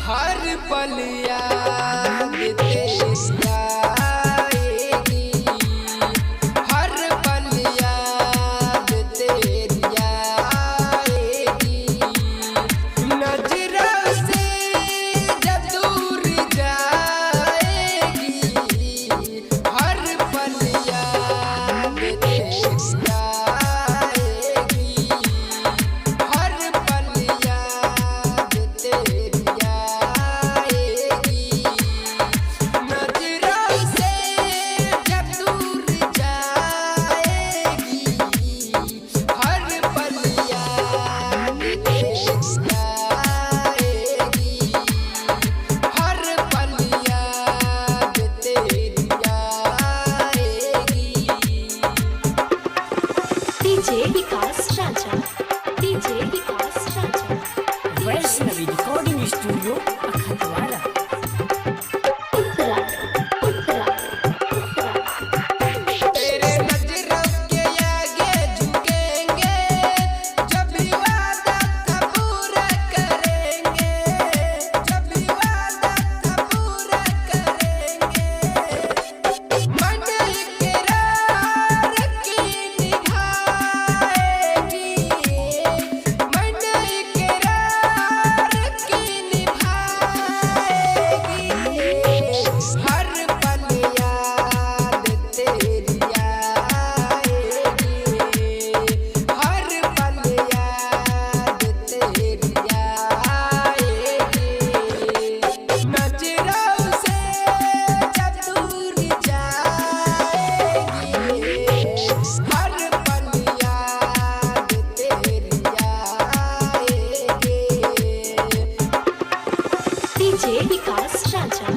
हर पल याद तेरी आएगी, हर पल याद तेरी आएगी। नजरों से जब दूर जाएगी, हर पल याद तेरी आएगी, हर पल याद तेरी डीजे विकास राजा वैष्णवी रिकॉर्डिंग स्टूडियो अखतवाड़ा। तेरे नजरों के आगे झुकेंगे, जब भी वादा था पूरा करेंगे, जब भी वादा था पूरा करेंगे। मन इकरार की निभाएगी, मन इकरार की निभाएगी। हर पल याद तेरी आएगी, हर पल याद तेरी आएगी। नजरों से जब दूर जाएगी, हर पल याद तेरी आएगी। डीजे विकास राजा